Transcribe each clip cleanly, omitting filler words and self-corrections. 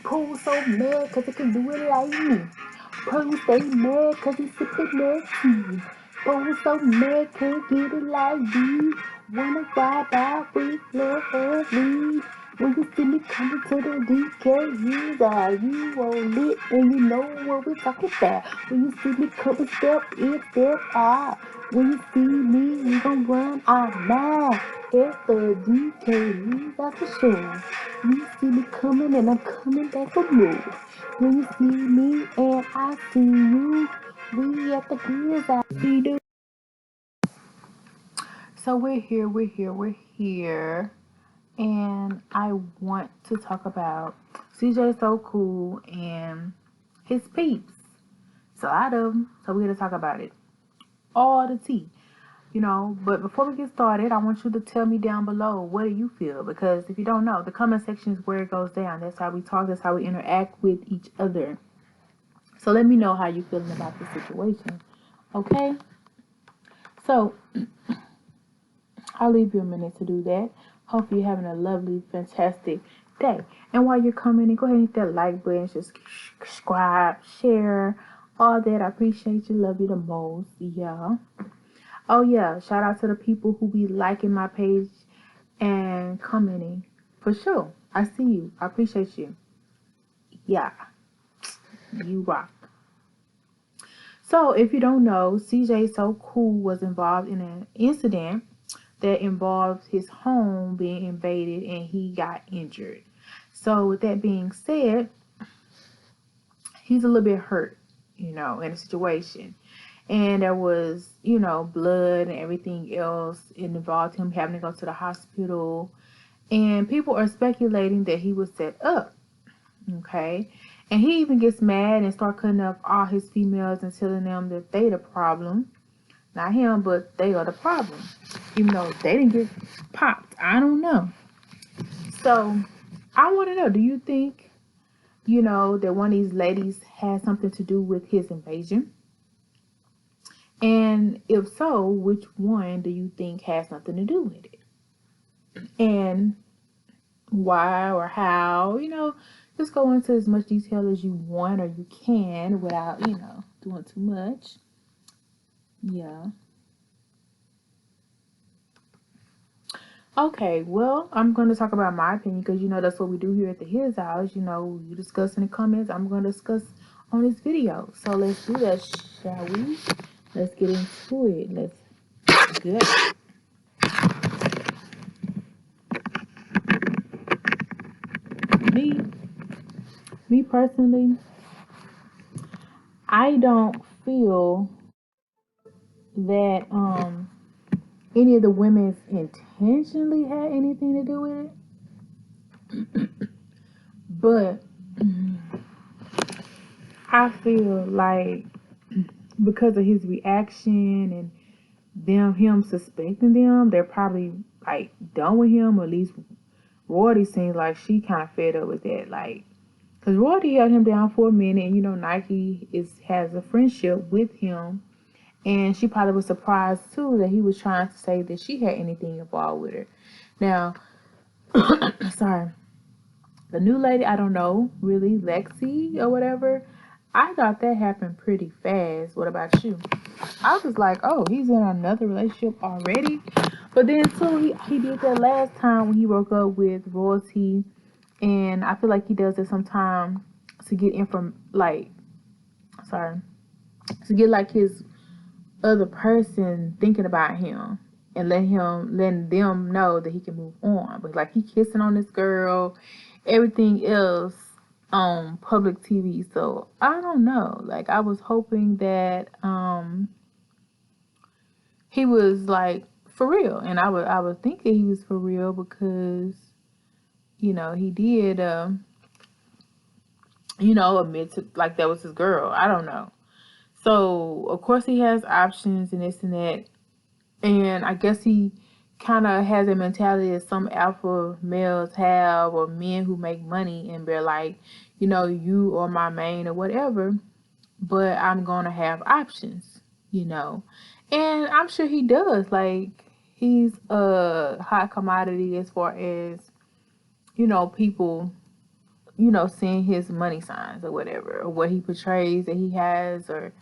Pooh so mad cause he can do it like me. Pooh stay mad cause he sippin' that tea. Pooh so mad can't get it like me. Wanna ride out with lovely. When you see me coming to the DKHizouse, you all lit and you know what we're talking about. When you see me coming, step in, step out. When you see me, we gon' run our mile. It's the DKHizouse for sure. You see me coming and I'm coming back for more. When you see me and I see you, we at the gears out. We do. So we're here, and I want to talk about CJ So Cool and his peeps. So out of them, so we're gonna talk about it. All the tea. But before we get started, I want you to tell me down below, what do you feel? Because if you don't know, the comment section is where it goes down. That's how we talk, that's how we interact with each other. So let me know how you feeling about the situation. Okay? So I'll leave you a minute to do that. Hopefully you're having a lovely, fantastic day. And while you're coming in, go ahead and hit that like button, just subscribe, share, all that. I appreciate you, love you the most. Yeah. Oh yeah, shout out to the people who be liking my page and commenting. For sure. I see you. I appreciate you. Yeah. You rock. So if you don't know, CJ So Cool was involved in an incident that involved his home being invaded and he got injured. So with that being said, he's a little bit hurt, in the situation. And there was, blood and everything else. It involved him having to go to the hospital. And people are speculating that he was set up. Okay. And he even gets mad and start cutting up all his females and telling them that they the problem. Not him, but they are the problem. Even though they didn't get popped. I don't know. So I want to know, do you think, that one of these ladies had something to do with his invasion? And if so, which one do you think has something to do with it? And why or how? Just go into as much detail as you want or you can without, doing too much. Yeah. Okay, well, I'm going to talk about my opinion because, that's what we do here at the His House. You discuss in the comments. I'm going to discuss on this video. So let's do that, shall we? Let's get into it. Let's go. Me personally, I don't feel that any of the women intentionally had anything to do with it. But I feel like because of his reaction and him suspecting them, they're probably like done with him, or at least Rory seems like she kind of fed up with that. Like, because Rory held him down for a minute, and Nike has a friendship with him, and she probably was surprised too that he was trying to say that she had anything involved with her. Now, sorry, the new lady, I don't know, really, Lexi or whatever. I thought that happened pretty fast. What about you? I was like, oh, he's in another relationship already. But then too, he did that last time when he broke up with Royalty, and I feel like he does it sometime to get in from to get like his other person thinking about him and letting them know that he can move on. But like he kissing on this girl, everything else on public TV. So I don't know. Like I was hoping that he was like for real, and I would think that he was for real because he did admit to like that was his girl. I don't know. So of course he has options and this and that, and I guess he kind of has a mentality that some alpha males have, or men who make money, and they're like, you are my main or whatever, but I'm gonna have options, and I'm sure he does. Like he's a hot commodity as far as people seeing his money signs or whatever, or what he portrays that he has, or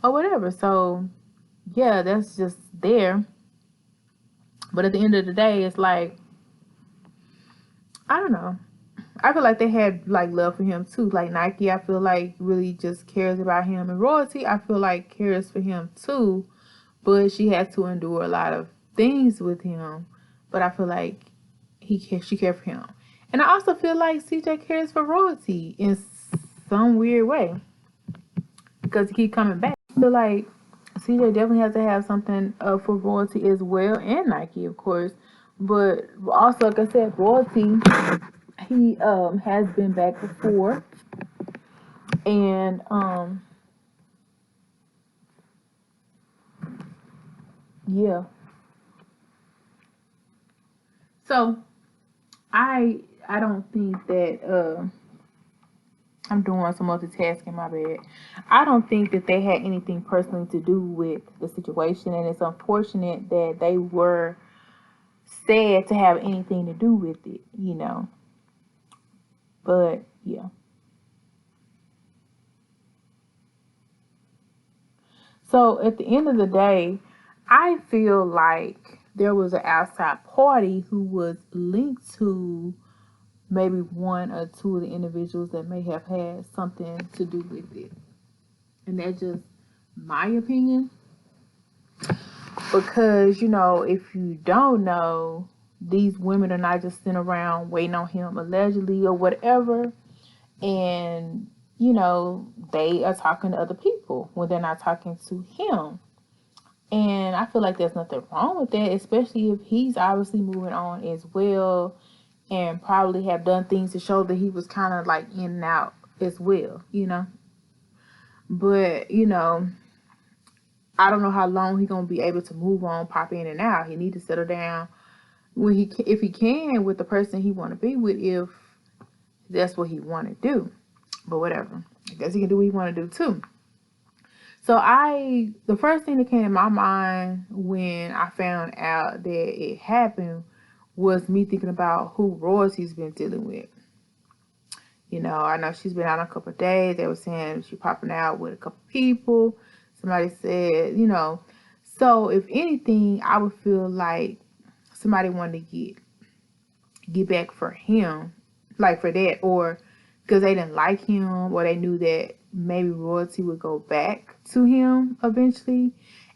whatever. So yeah, that's just there. But at the end of the day, it's like, I don't know. I feel like they had like love for him too. Like Nike, I feel like really just cares about him, and Royalty, I feel like cares for him too. But she has to endure a lot of things with him. But I feel like she cared for him, and I also feel like CJ cares for Royalty in some weird way because he keep coming back. I feel like CJ definitely has to have something for Royalty as well, and Nike, of course. But also, like I said, Royalty, he has been back before, and yeah. So I don't think that I'm doing some multitasking, my bad. I don't think that they had anything personally to do with the situation, and it's unfortunate that they were said to have anything to do with it, But yeah. So at the end of the day, I feel like there was an outside party who was linked to maybe one or two of the individuals that may have had something to do with it. And that's just my opinion. Because, if you don't know, these women are not just sitting around waiting on him allegedly or whatever. And, they are talking to other people when they're not talking to him. And I feel like there's nothing wrong with that, especially if he's obviously moving on as well and probably have done things to show that he was kind of like in and out as well, But, I don't know how long he's going to be able to move on, pop in and out. He need to settle down if he can with the person he want to be with, if that's what he want to do. But whatever. I guess he can do what he want to do too. So the first thing that came to my mind when I found out that it happened was me thinking about who Royalty's been dealing with. I know she's been out a couple of days. They were saying she popping out with a couple of people. Somebody said, So if anything, I would feel like somebody wanted to get back for him, like for that, or because they didn't like him, or they knew that maybe Royalty would go back to him eventually,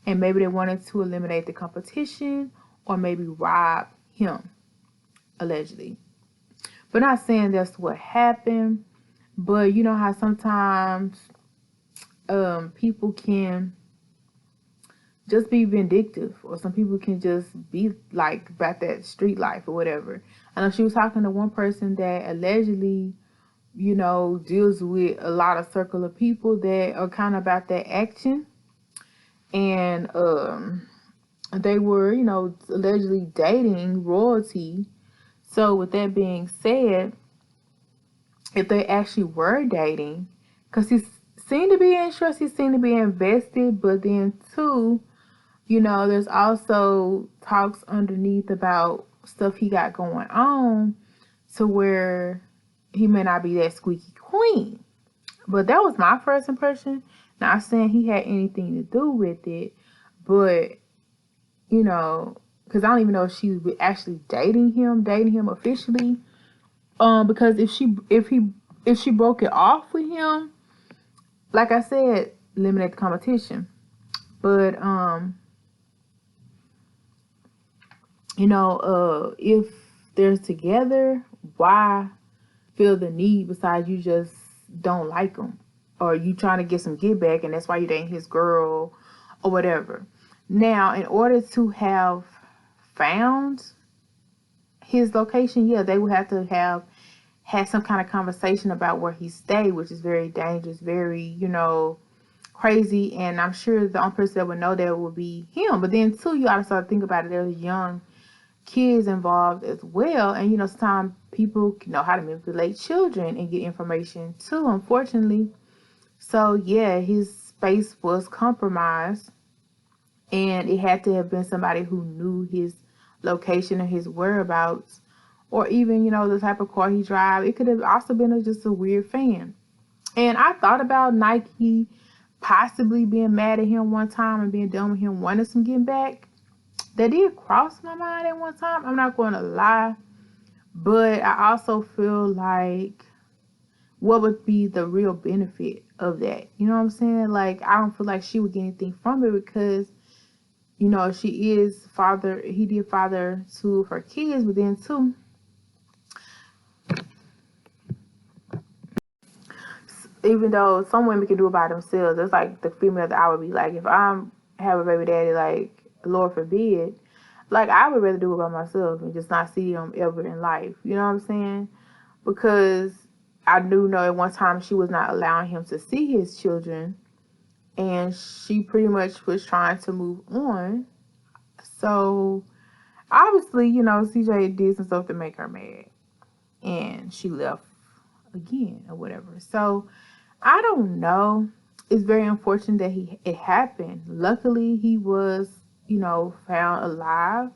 and maybe they wanted to eliminate the competition, or maybe rob him, allegedly. But not saying that's what happened, but you know how sometimes people can just be vindictive, or some people can just be like about that street life or whatever. I know she was talking to one person that allegedly, deals with a lot of circle of people that are kind of about that action. And they were, allegedly dating Royalty. So with that being said, if they actually were dating, because he seemed to be interested, he seemed to be invested, but then too, there's also talks underneath about stuff he got going on to where he may not be that squeaky clean. But that was my first impression. Not saying he had anything to do with it, but, because I don't even know if she was actually dating him officially. Because if she broke it off with him, like I said, eliminate the competition. But if they're together, why feel the need besides you just don't like him, or you trying to get some get back, and that's why you dating his girl or whatever. Now, in order to have found his location, they would have to have had some kind of conversation about where he stayed, which is very dangerous, very, crazy. And I'm sure the only person that would know that would be him. But then too, you gotta start thinking about it. There's young kids involved as well. And, sometimes people know how to manipulate children and get information too, unfortunately. So yeah, his space was compromised, and it had to have been somebody who knew his location or his whereabouts, or even, the type of car he drives. It could have also been just a weird fan. And I thought about Nike possibly being mad at him one time and being done with him, wanting some getting back. That did cross my mind at one time. I'm not going to lie. But I also feel like, what would be the real benefit of that? You know what I'm saying? Like, I don't feel like she would get anything from it because, she is he did father two of her kids, but then too, even though some women can do it by themselves, it's like the female that I would be like, if I'm have a baby daddy, like, Lord forbid, like, I would rather do it by myself and just not see him ever in life. You know what I'm saying? Because I do know at one time she was not allowing him to see his children, and she pretty much was trying to move on. So obviously, CJ did some stuff to make her mad, and she left again or whatever. So I don't know. It's very unfortunate that it happened. Luckily, he was, found alive,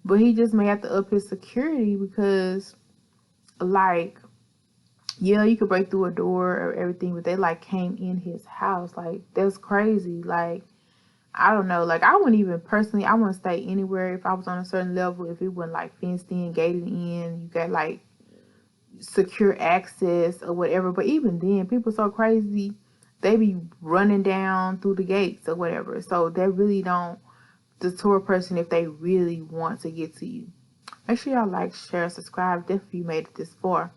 but he just may have to up his security because, like, yeah, you could break through a door or everything, but they, like, came in his house. Like, that's crazy. Like, I don't know. Like, I wouldn't even personally, I wouldn't stay anywhere if I was on a certain level, if it wasn't, like, fenced in, gated in, you got, like, secure access or whatever. But even then, people so crazy, they be running down through the gates or whatever. So they really don't deter a person if they really want to get to you. Make sure y'all like, share, subscribe. Definitely if you made it this far.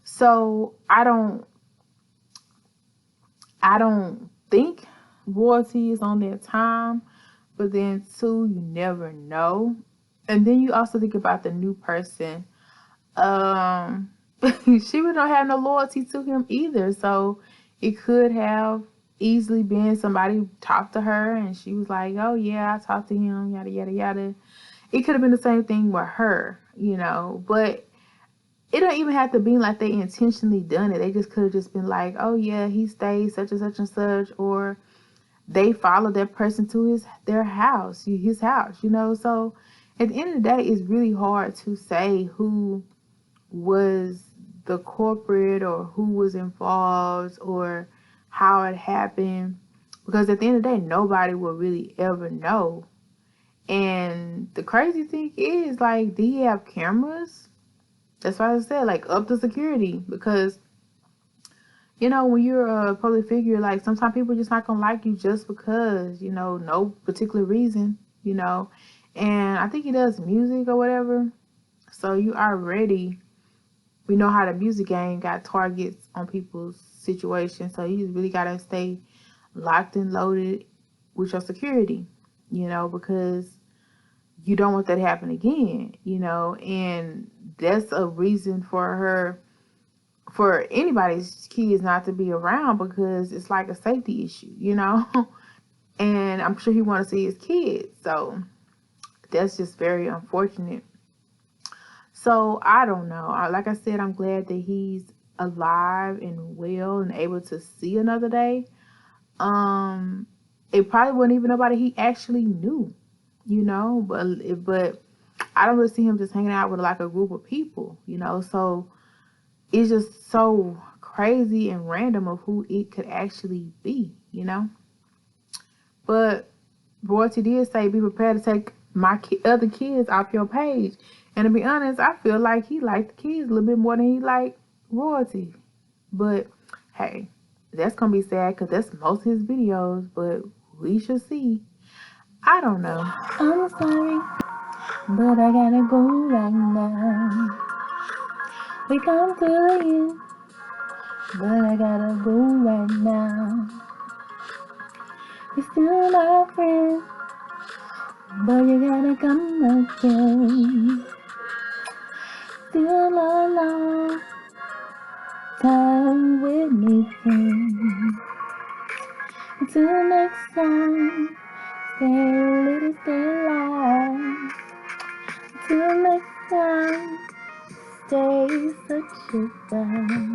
So I don't think royalty is on their time, but then too, you never know. And then you also think about the new person. She would not have no loyalty to him either. So it could have easily been somebody talked to her and she was like, oh yeah, I talked to him, yada yada yada. It could have been the same thing with her, but it don't even have to be like they intentionally done it. They just could have just been like, oh yeah, he stays such and such and such, or they followed that person to his house. So at the end of the day, it's really hard to say who was the corporate or who was involved or how it happened, because at the end of the day, nobody will really ever know. And the crazy thing is, like, do he have cameras? That's why I said, like, up the security, because when you're a public figure, like, sometimes people just not gonna like you just because, no particular reason, and I think he does music or whatever, so you already, we know how the music game got targets on people's situations, so you really gotta stay locked and loaded with your security, because you don't want that to happen again, and that's a reason for anybody's kids not to be around, because it's like a safety issue, and I'm sure he want to see his kids, so that's just very unfortunate. So I don't know. Like I said, I'm glad that he's alive and well and able to see another day. It probably wasn't even nobody he actually knew, but I don't really see him just hanging out with like a group of people, so it's just so crazy and random of who it could actually be, But Royalty did say, be prepared to take my other kids off your page. And to be honest, I feel like he liked the kids a little bit more than he liked Royalty. But hey, that's going to be sad because that's most of his videos. But we shall see. I don't know. I'm sorry, but I gotta go right now. We come to you, but I gotta go right now. You're still my friend, but you gotta come again. Still a long time with me, friend. Until next time, stay a little, stay alive. Until next time, stay such a guy.